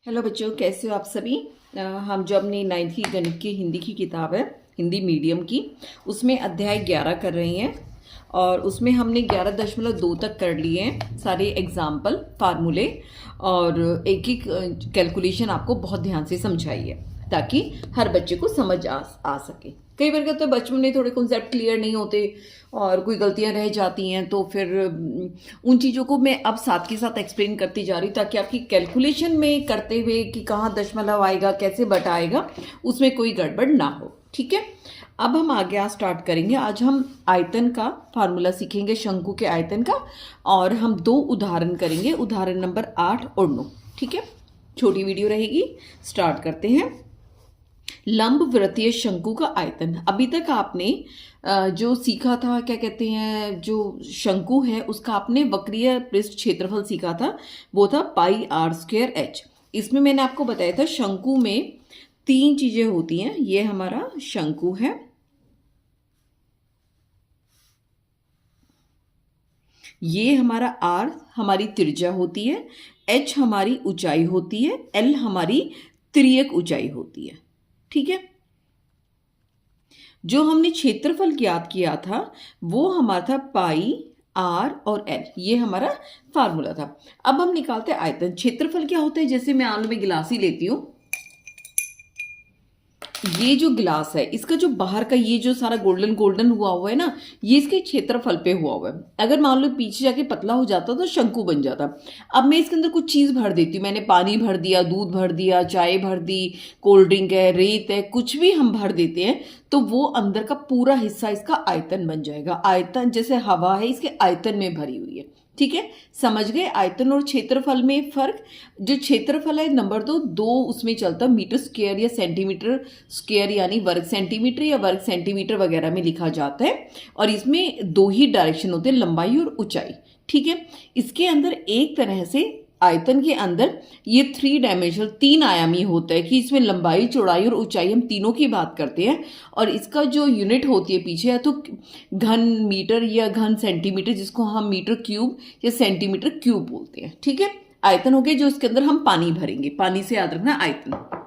Hello बच्चों, कैसे हो आप सभी। हम जो अपनी 9वीं की गणित की हिंदी की किताब है, हिंदी मीडियम की, उसमें अध्याय 11 कर रहे हैं और उसमें हमने 11.2 तक कर लिए हैं सारे एग्जाम्पल, फार्मूले और एक एक कैलकुलेशन आपको बहुत ध्यान से समझाई है ताकि हर बच्चे को समझ आ सके। कई बार क्या होता है, बचपन में थोड़े कॉन्सेप्ट क्लियर नहीं होते और कोई गलतियां रह जाती हैं, तो फिर उन चीज़ों को मैं अब साथ के साथ एक्सप्लेन करती जा रही हूँ ताकि आपकी कैलकुलेशन में करते हुए कि कहाँ दशमलव आएगा, कैसे बटा आएगा, उसमें कोई गड़बड़ ना हो। ठीक है, अब हम आगे स्टार्ट करेंगे। आज हम आयतन का फार्मूला सीखेंगे, शंकु के आयतन का, और हम 2 उदाहरण करेंगे, उदाहरण नंबर 8 और 9। ठीक है, छोटी वीडियो रहेगी। स्टार्ट करते हैं। लंब वृत्तीय शंकु का आयतन। अभी तक आपने जो सीखा था, क्या कहते हैं, जो शंकु है उसका आपने वक्रीय पृष्ठ क्षेत्रफल सीखा था, वो था पाई आर स्क्वायर एच। इसमें मैंने आपको बताया था शंकु में 3 चीजें होती हैं। ये हमारा शंकु है, ये हमारा आर हमारी त्रिज्या होती है, एच हमारी ऊंचाई होती है, एल हमारी तिर्यक ऊंचाई होती है। ठीक है, जो हमने क्षेत्रफल ज्ञात किया था वो हमारा था पाई आर और एल, ये हमारा फार्मूला था। अब हम निकालते हैं आयतन। क्षेत्रफल क्या होता है, जैसे मैं आलू में गिलास ही लेती हूँ, ये जो गिलास है इसका जो बाहर का ये जो सारा गोल्डन गोल्डन हुआ है ना, ये इसके क्षेत्रफल पे हुआ है। अगर मान लो पीछे जाके पतला हो जाता तो शंकु बन जाता। अब मैं इसके अंदर कुछ चीज भर देती हूँ, मैंने पानी भर दिया, दूध भर दिया, चाय भर दी, कोल्ड ड्रिंक है, रेत है, कुछ भी हम भर देते हैं तो वो अंदर का पूरा हिस्सा इसका आयतन बन जाएगा। आयतन जैसे हवा है, इसके आयतन में भरी हुई है। ठीक है, समझ गए आयतन और क्षेत्रफल में फर्क। जो क्षेत्रफल है नंबर 2 उसमें चलता है मीटर स्क्वायर या सेंटीमीटर स्क्वायर, यानी वर्ग सेंटीमीटर या वर्ग सेंटीमीटर वगैरह में लिखा जाता है। और इसमें 2 ही डायरेक्शन होते हैं, लंबाई और ऊंचाई। ठीक है, इसके अंदर एक तरह से आयतन के अंदर ये 3 डायमेंशनल 3 आयामी होता है कि इसमें लंबाई, चौड़ाई और ऊंचाई हम तीनों की बात करते हैं। और इसका जो यूनिट होती है पीछे है तो घन मीटर या घन सेंटीमीटर, जिसको हम मीटर क्यूब या सेंटीमीटर क्यूब बोलते हैं। ठीक है, आयतन हो गया जो इसके अंदर हम पानी भरेंगे, पानी से याद रखना आयतन।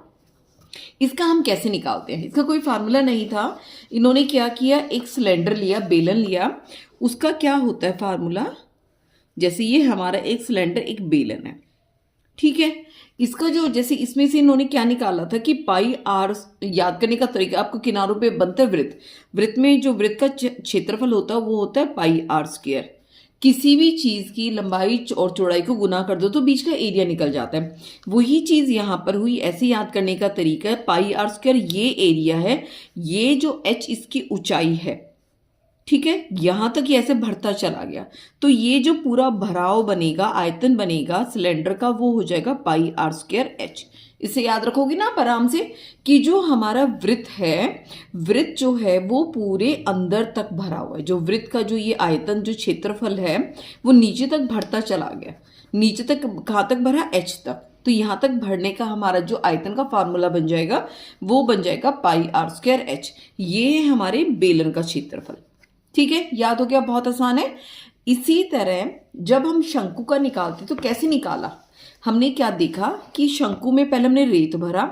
इसका हम कैसे निकालते हैं, इसका कोई फार्मूला नहीं था। इन्होंने क्या किया, एक सिलेंडर लिया, बेलन लिया, उसका क्या होता है फार्मूला, जैसे ये हमारा एक सिलेंडर एक बेलन है। ठीक है, इसका जो जैसे इसमें से इन्होंने क्या निकाला था कि पाई आर, याद करने का तरीका, आपको किनारों पे बनता है वृत्त, वृत्त में जो वृत्त का क्षेत्रफल होता है वो होता है पाई आर स्क्वायर। किसी भी चीज की लंबाई और चौड़ाई को गुना कर दो तो बीच का एरिया निकल जाता है। वही चीज यहां पर हुई। ऐसे याद करने का तरीका है, पाई आर स्क्वायर ये एरिया है, ये जो एच इसकी ऊंचाई है। ठीक है, यहां तक ये ऐसे भरता चला गया तो ये जो पूरा भराव बनेगा, आयतन बनेगा सिलेंडर का, वो हो जाएगा पाई आर स्क्वायर एच। इसे याद रखोगे ना आप आराम से कि जो हमारा वृत्त है, वृत्त जो है वो पूरे अंदर तक भरा हुआ है। जो वृत्त का जो ये आयतन, जो क्षेत्रफल है, वो नीचे तक भरता चला गया। नीचे तक कहाँ तक भरा, एच तक। तो यहां तक भरने का हमारा जो आयतन का फार्मूला बन जाएगा वो बन जाएगा पाई आर स्क्वायर एच। ये है हमारे बेलन का क्षेत्रफल। ठीक है, याद हो गया, बहुत आसान है। इसी तरह जब हम शंकु का निकालते तो कैसे निकाला, हमने क्या देखा कि शंकु में पहले हमने रेत भरा,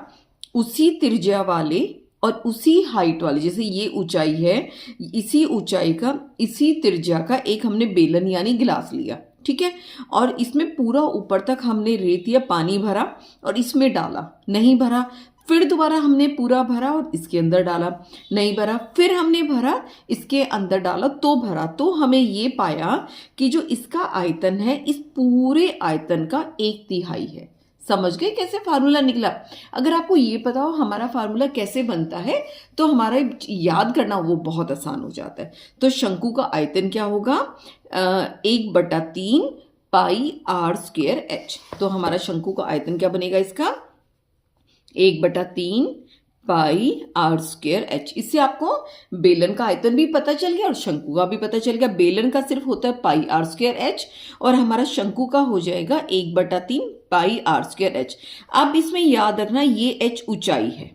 उसी त्रिज्या वाले और उसी हाइट वाले, जैसे ये ऊंचाई है, इसी ऊंचाई का, इसी त्रिज्या का एक हमने बेलन यानी गिलास लिया। ठीक है, और इसमें पूरा ऊपर तक हमने रेत या पानी भरा और इसमें डाला, नहीं भरा, फिर दोबारा हमने पूरा भरा और इसके अंदर डाला, नहीं भरा, फिर हमने भरा, इसके अंदर डाला तो भरा। तो हमें ये पाया कि जो इसका आयतन है इस पूरे आयतन का 1/3 है। समझ गए कैसे फार्मूला निकला। अगर आपको ये पता हो हमारा फार्मूला कैसे बनता है तो हमारा याद करना वो बहुत आसान हो जाता है। तो शंकु का आयतन क्या होगा, 1/3 पाई आर स्क्वायर एच। तो हमारा शंकु का आयतन क्या बनेगा, इसका 1/3 पाई आर स्क्वायर एच। इससे आपको बेलन का आयतन भी पता चल गया और शंकु का भी पता चल गया। बेलन का सिर्फ होता है पाई आर स्क्वायर एच और हमारा शंकु का हो जाएगा 1/3 पाई आर स्क्वायर एच। अब इसमें याद रखना ये एच ऊंचाई है,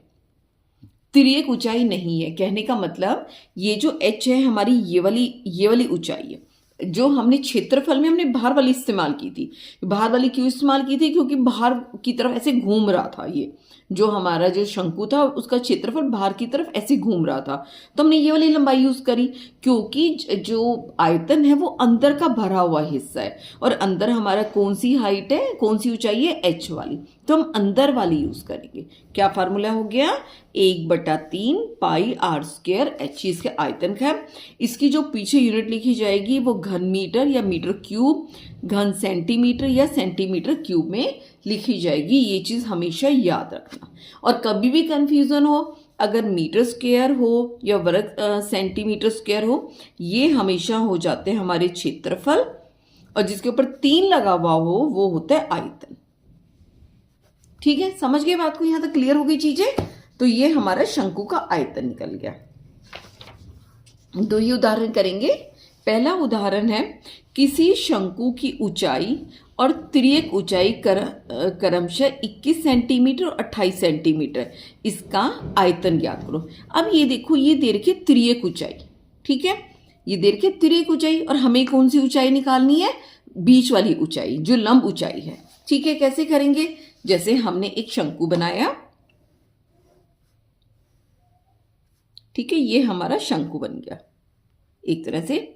तिर्यक ऊंचाई नहीं है। कहने का मतलब ये जो एच है हमारी ये वाली ऊंचाई है जो हमने क्षेत्रफल में हमने बाहर वाली इस्तेमाल की थी। बाहर वाली क्यों इस्तेमाल की थी? क्योंकि बाहर की तरफ ऐसे घूम रहा था, ये जो हमारा जो शंकु था उसका क्षेत्रफल बाहर की तरफ ऐसे घूम रहा था, तो हमने ये वाली लंबाई यूज करी। क्योंकि जो आयतन है वो अंदर का भरा हुआ हिस्सा है, और अंदर हमारा कौन सी हाइट है, कौन सी ऊंचाई है? एच वाली, तो हम अंदर वाली यूज करेंगे। क्या फार्मूला हो गया? 1/3 पाई आर स्क्वायर एच, इसके आयतन का। इसकी जो पीछे यूनिट लिखी जाएगी वो घन मीटर या मीटर क्यूब, घन सेंटीमीटर या सेंटीमीटर क्यूब में लिखी जाएगी। ये चीज हमेशा याद रखना। और कभी भी कंफ्यूजन हो, अगर मीटर स्क्वायर हो या वर्ग सेंटीमीटर स्क्वायर हो, ये हमेशा हो जाते हैं हमारे क्षेत्रफल, और जिसके ऊपर 3 लगा हुआ हो वो होता है आयतन। ठीक है, समझ गए बात को? यहां तक क्लियर हो गई चीजें? तो ये हमारा शंकु का आयतन निकल गया। दो ही उदाहरण करेंगे। पहला उदाहरण है, किसी शंकु की ऊंचाई और तिर्यक ऊंचाई क्रमशः 21 सेंटीमीटर और 28 सेंटीमीटर, इसका आयतन ज्ञात करो। अब ये देखो, ये दे रखी है तिर्यक ऊंचाई, ठीक है, ये दे रखी है तिर्यक ऊंचाई, और हमें कौन सी ऊंचाई निकालनी है? बीच वाली ऊंचाई, जो लंब ऊंचाई है। ठीक है, कैसे करेंगे? जैसे हमने एक शंकु बनाया, ठीक है, ये हमारा शंकु बन गया एक तरह से।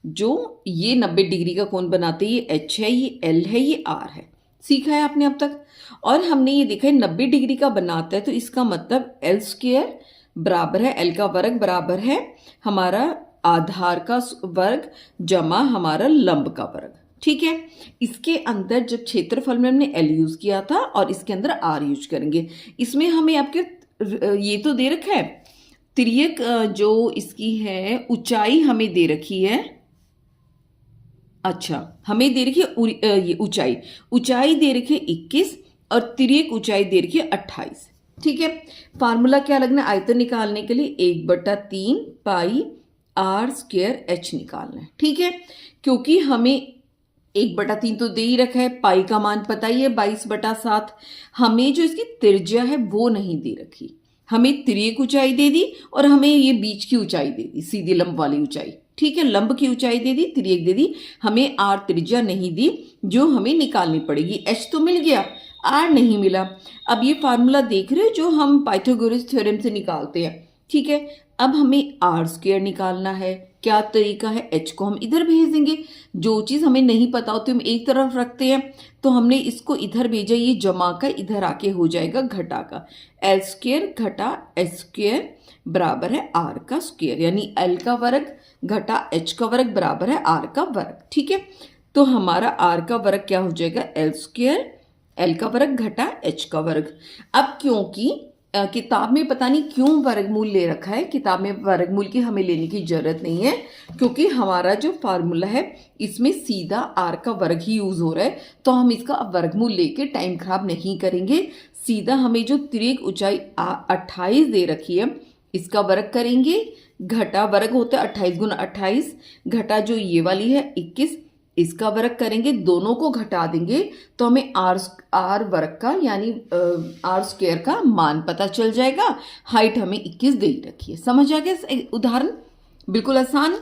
जो ये 90 डिग्री का कोण बनाते हैं, ये एच है, ये एल है, ये आर है। सीखा है आपने अब तक? और हमने ये देखा है 90 डिग्री का बनाता है, तो इसका मतलब एल स्क्वायर बराबर है, एल का वर्ग बराबर है हमारा आधार का वर्ग जमा हमारा लंब का वर्ग। ठीक है, इसके अंदर जब क्षेत्रफल में हमने एल यूज किया था और इसके अंदर आर यूज करेंगे। इसमें हमें आपके ये तो दे रखा है तिर्यक, जो इसकी है ऊंचाई हमें दे रखी है। अच्छा, हमें दे रखी है ये ऊंचाई दे रखी है 21 और तिर्यक ऊंचाई दे रखी है 28। ठीक है, फार्मूला क्या लगना है आयतन निकालने के लिए? 1/3 पाई आर स्क्वायर एच निकालना है। ठीक है, क्योंकि हमें 1/3 तो दे ही रखा है, पाई का मान पता ही है 22/7। हमें जो इसकी त्रिज्या है वो नहीं दे रखी, हमें तिर्यक ऊंचाई दे दी और हमें ये बीच की ऊंचाई दे दी, सीधी लंब वाली ऊंचाई। ठीक है, लंब की ऊंचाई दे दी, तिर्यक दे दी, हमें आर त्रिज्या नहीं दी जो हमें निकालनी पड़ेगी। एच तो मिल गया, आर नहीं मिला। अब ये फार्मूला देख रहे हो जो हम पाइथागोरस थ्योरम से निकालते हैं। ठीक है, अब हमें आर स्क्वायर निकालना है। क्या तरीका है? एच को हम इधर भेज देंगे। जो चीज हमें नहीं पता होती हम एक तरफ रखते हैं, तो हमने इसको इधर भेजा, ये जमा का इधर आके हो जाएगा घटा का। एल स्क्वायर घटा एच स्क्वायर बराबर है आर का स्क्वायर, यानी एल का वर्ग घटा एच का वर्ग बराबर है आर का वर्ग। ठीक है, तो हमारा आर का वर्ग क्या हो जाएगा? एल स्क्वायर एल का वर्ग घटा एच का वर्ग। अब क्योंकि किताब में पता नहीं क्यों वर्गमूल ले रखा है, किताब में वर्गमूल की हमें लेने की जरूरत नहीं है, क्योंकि हमारा जो फार्मूला है इसमें सीधा आर का वर्ग ही यूज हो रहा है, तो हम इसका वर्गमूल लेके टाइम खराब नहीं करेंगे। सीधा हमें जो तिर्यक ऊंचाई 28 दे रखी है इसका वर्ग करेंगे, घटा वर्ग होता है 28 गुना 28, घटा जो ये वाली है 21, इसका वर्ग करेंगे, दोनों को घटा देंगे तो हमें आर वर्ग का यानी आर स्क्वायर का मान पता चल जाएगा। हाइट हमें 21 दे रखी है। समझ आ गया उदाहरण? बिल्कुल आसान।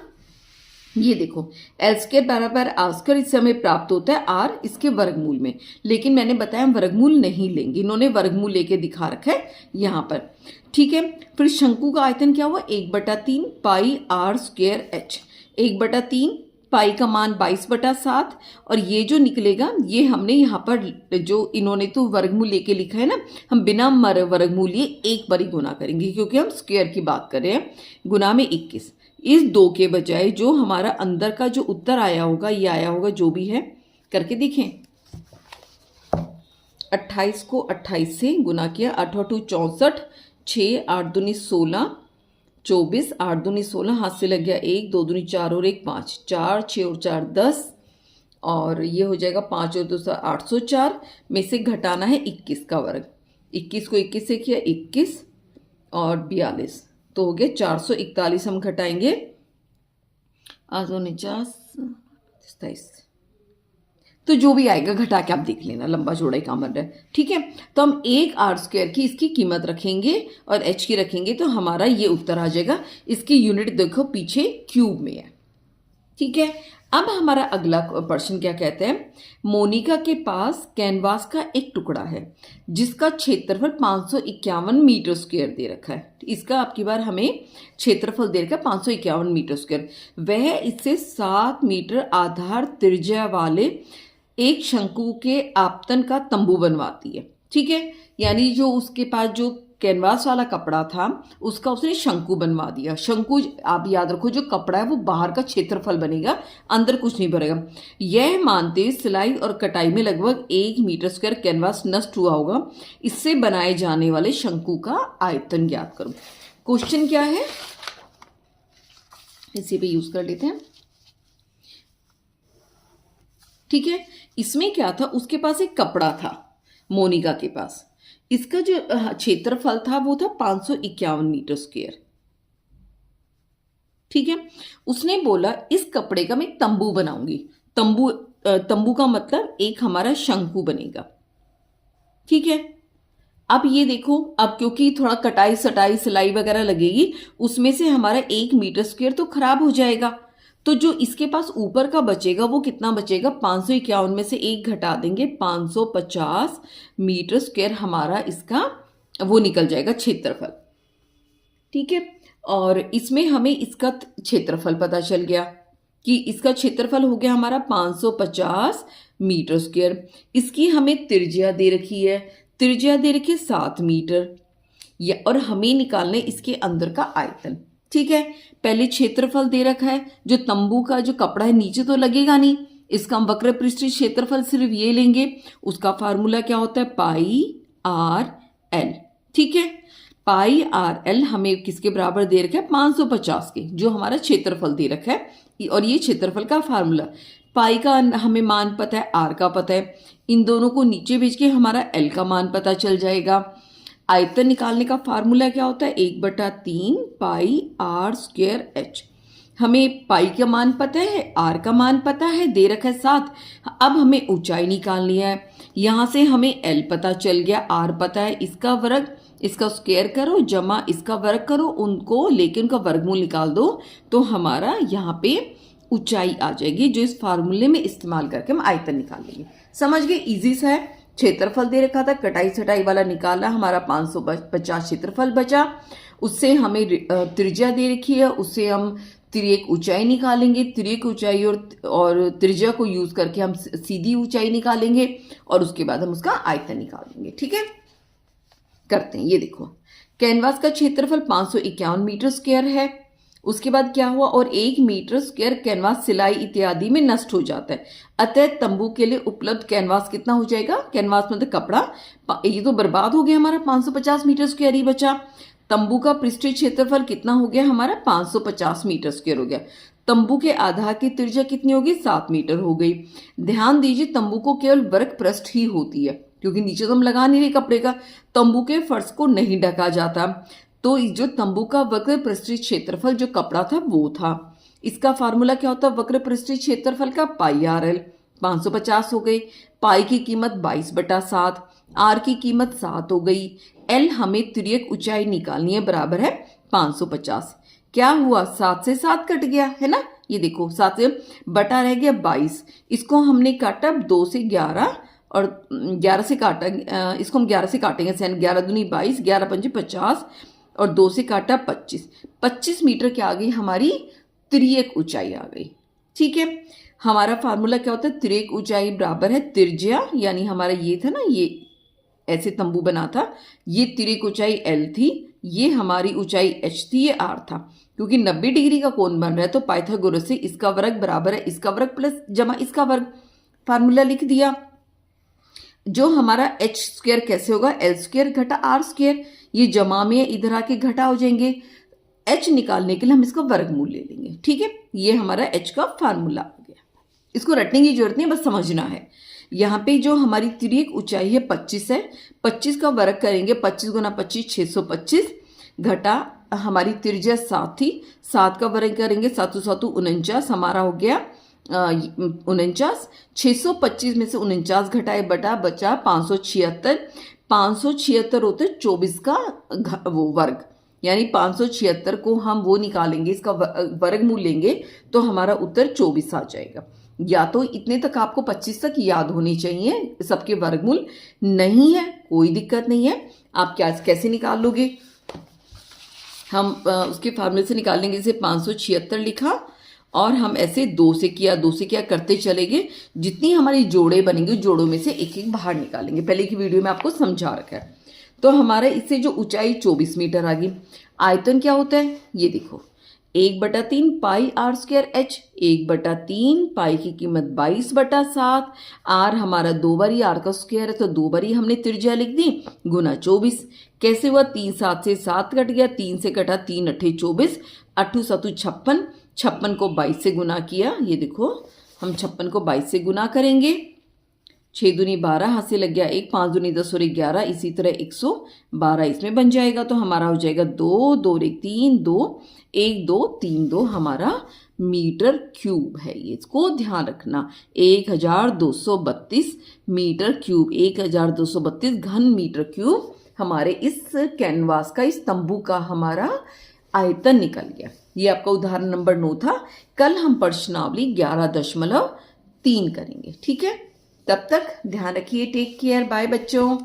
ये देखो एल स्क्वायर बराबर आर स्क्वायर, इससे हमें प्राप्त होता है आर इसके वर्गमूल में, लेकिन मैंने बताया हम वर्गमूल नहीं लेंगे, इन्होंने वर्गमूल लेके दिखा रखा है यहाँ पर। ठीक है, फिर शंकु का आयतन क्या हुआ? 1/3 पाई आर स्क्वायर एच। 1/3 पाई का मान 22/7, और ये जो निकलेगा ये हमने यहाँ पर जो इन्होंने तो वर्गमूल लेके लिखा है ना, हम बिना वर्गमूल लिए एक बार ही गुना करेंगे, क्योंकि हम स्क्वायर की बात कर रहे हैं। गुना में 21, इस 2 के बजाय जो हमारा अंदर का जो उत्तर आया होगा, ये आया होगा, जो भी है करके देखें। 28 को 28 से गुना किया, 8 8 64, 6 8 दूनी 16, 24, 8 दूनी 16, हाथ से लग गया 1, 2 दूनी 4 और 1 5, 4 6 और 4 10, और ये हो जाएगा 5 और 2 804 में से घटाना है 21 का वर्ग। 21 को 21 से किया 21 और 42, तो हो गया 441। हम घटाएंगे 49 27, तो जो भी आएगा घटा के आप देख लेना, लंबा चौड़ाई का मर है। ठीक है, तो हम एक आर स्क्वायर की इसकी कीमत रखेंगे और एच की रखेंगे, तो हमारा ये उत्तर आ जाएगा। इसकी यूनिट देखो पीछे क्यूब में है। ठीक है। अब हमारा अगला प्रश्न क्या कहते हैं, मोनिका के पास कैनवास का एक टुकड़ा है जिसका क्षेत्रफल 551 मीटर स्क्वायर दे रखा है। इसका आपकी बार हमें क्षेत्रफल दे रखा है 551 मीटर स्क्वायर। वह इससे 7 मीटर आधार त्रिज्या वाले एक शंकु के आपतन का तंबू बनवाती है। ठीक है, यानी जो उसके पास जो कैनवास वाला कपड़ा था उसका उसने शंकु बनवा दिया। शंकु आप याद रखो, जो कपड़ा है वो बाहर का क्षेत्रफल बनेगा, अंदर कुछ नहीं बनेगा। यह मानते हुए सिलाई और कटाई में लगभग 1 मीटर स्क्वायर कैनवास नष्ट हुआ होगा। इससे बनाए जाने वाले शंकु का आयतन ज्ञात करो। क्वेश्चन क्या है, इसी पे यूज कर लेते हैं। ठीक है, इसमें क्या था, उसके पास एक कपड़ा था मोनिका के पास। इसका जो क्षेत्रफल था वो था 551 मीटर स्क्वायर। ठीक है, उसने बोला इस कपड़े का मैं तंबू बनाऊंगी। तंबू का मतलब एक हमारा शंकु बनेगा। ठीक है, अब ये देखो, अब क्योंकि थोड़ा कटाई सटाई सिलाई वगैरह लगेगी, उसमें से हमारा 1 मीटर स्क्वायर तो खराब हो जाएगा। तो जो इसके पास ऊपर का बचेगा वो कितना बचेगा, 551 में से 1 घटा देंगे, 550 मीटर स्क्वायर हमारा इसका वो निकल जाएगा क्षेत्रफल। ठीक है, और इसमें हमें इसका क्षेत्रफल पता चल गया कि इसका क्षेत्रफल हो गया हमारा 550 मीटर स्क्वायर। इसकी हमें त्रिज्या दे रखी है, त्रिज्या दे रखी है 7 मीटर, और हमें निकालना है इसके अंदर का आयतन। ठीक है, पहले क्षेत्रफल दे रखा है, जो तंबू का जो कपड़ा है नीचे तो लगेगा नहीं, इसका हम वक्र पृष्ठीय क्षेत्रफल सिर्फ ये लेंगे। उसका फार्मूला क्या होता है, पाई आर एल। ठीक है, पाई आर एल हमें किसके बराबर दे रखा है, 550 के, जो हमारा क्षेत्रफल दे रखा है। और ये क्षेत्रफल का फार्मूला, पाई का हमें मान पता है, आर का पता है, इन दोनों को नीचे भेज के हमारा एल का मान पता चल जाएगा। आयतन निकालने का फार्मूला क्या होता है, 1/3 पाई आर स्क्वायर एच। हमें पाई का मान पता है, आर का मान पता है, दे रखा है 7। अब हमें ऊंचाई निकालनी है। यहाँ से हमें एल पता चल गया, आर पता है, इसका वर्ग, इसका स्क्वायर करो जमा इसका वर्ग करो, उनको लेके उनका वर्गमूल निकाल दो, तो हमारा यहाँ पे ऊंचाई आ जाएगी, जो इस फार्मूले में इस्तेमाल करके हम आयतन निकालेंगे। समझ गए, इजी सा है। क्षेत्रफल दे रखा था, कटाई छटाई वाला निकाला, हमारा 550 क्षेत्रफल बचा। उससे हमें त्रिज्या दे रखी है, उससे हम तिर्यक ऊंचाई निकालेंगे। तिर्यक ऊंचाई और त्रिज्या को यूज करके हम सीधी ऊंचाई निकालेंगे, और उसके बाद हम उसका आयतन निकालेंगे। ठीक है, करते हैं। ये देखो, कैनवास का क्षेत्रफल 551 मीटर स्क्वायर है। उसके बाद क्या हुआ, और 1 मीटर स्क्वायर कैनवास सिलाई इत्यादि में नष्ट हो जाता है। अतः तंबू के लिए उपलब्ध कैनवास कितना हो जाएगा, कैनवास मतलब कपड़ा, ये तो बर्बाद हो गया हमारा, 550 मीटर स्क्वायर ही बचा। तंबू का पृष्ठीय क्षेत्रफल कितना हो गया हमारा, 550 मीटर स्क्वायर हो गया। तंबू के आधार की त्रिज्या कितनी होगी, 7 मीटर हो गई। ध्यान दीजिए, तंबू को केवल वर्ग पृष्ठ ही होती है, क्योंकि नीचे तो हम लगा नहीं रहे कपड़े का, तंबू के फर्श को नहीं ढका जाता। तो जो तंबू का वक्र पृष्ठीय क्षेत्रफल जो कपड़ा था वो था। इसका फार्मूला क्या होता है, वक्र पृष्ठीय क्षेत्रफल का पाई आर एल। 550 हो गई, पाई की कीमत 22/7, आर की कीमत 7 हो गई, एल हमें तिर्यक ऊंचाई निकालनी है, बराबर है 550। क्या हुआ, 7 से 7 कट गया है ना, ये देखो 7 से बटा रह गया 22। इसको हमने काटा 2 से 11, और 11 से काटा, इसको हम 11 से काटेंगे, 11 दूनी 22, 11 पंजे 50, और 2 से काटा 25 मीटर क्या आ गई हमारी, तिर्यक ऊंचाई आ गई। ठीक है, हमारा फार्मूला क्या होता है, तिर्यक ऊंचाई बराबर है त्रिज्या, यानी हमारा ये था ना, ये ऐसे तंबू बना था, ये तिर्यक ऊंचाई एल थी, ये हमारी ऊंचाई एच थी, ये आर था। क्योंकि 90 डिग्री का कोण बन रहा है, तो पाइथागोरस से इसका वर्ग बराबर है इसका वर्ग प्लस जमा इसका वर्ग, फार्मूला लिख दिया। जो हमारा एच स्क्वायर कैसे होगा, एल स्क्वायर घटा आर स्क्वायर, ये जमा में इधर आके घटा हो जाएंगे। एच निकालने के लिए हम इसका वर्गमूल ले लेंगे। ठीक है, ये हमारा एच का फार्मूला आ गया। इसको रटने की जरूरत नहीं, बस समझना है। यहाँ पे जो हमारी तिर्यक ऊंचाई है 25 है, 25 का वर्ग करेंगे, 25 गुना 25 625, घटा हमारी त्रिज्या 7 थी, 7 का वर्ग करेंगे, 7 7 49, हमारा हो गया 49। 625 में से 49 घटाए बटा बचा 576। 576 होते 24 का वो वर्ग, यानी 576 को हम वो निकालेंगे, इसका वर्गमूल लेंगे तो हमारा उत्तर 24 आ जाएगा। या तो इतने तक आपको 25 तक याद होनी चाहिए, सबके वर्गमूल नहीं है कोई दिक्कत नहीं है। आप क्या कैसे निकाल लोगे, हम उसके फार्मूले से निकाल लेंगे। जैसे 576 लिखा और हम ऐसे 2 से किया करते चलेंगे। जितनी हमारी जोड़े बनेंगे उस जोड़ों में से एक एक बाहर निकालेंगे। पहले की वीडियो में आपको समझा रखा है। तो हमारा इससे जो ऊंचाई 24 मीटर आ गई। आयतन क्या होता है ये देखो, 1/3 पाई आर स्क्वायर एच, 1/3 पाई की कीमत 22/7, आर हमारा 2 बारी आर का स्क्वायर है तो 2 बारी हमने त्रिज्या लिख दी गुना 24। कैसे हुआ, 3 7 से 7 कट गया, 3 से कटा 3 8 24, 8 7 56, 56 को 22 से गुना किया। ये देखो हम 56 को 22 से गुना करेंगे, 6 दूनी 12 हाथ से लग गया 1, 5 दूनी 10 और 11, इसी तरह 112 इसमें बन जाएगा। तो हमारा हो जाएगा 2 2 1 3 2 1 2 3 2 हमारा मीटर क्यूब है। ये इसको ध्यान रखना, 1232 मीटर क्यूब, 1232 घन मीटर क्यूब हमारे इस कैनवास का, इस तंबू का हमारा आयतन निकल गया। ये आपका उदाहरण नंबर 9 था। कल हम प्रश्नावली 11.3 करेंगे, ठीक है। तब तक ध्यान रखिए, टेक केयर, बाय बच्चों।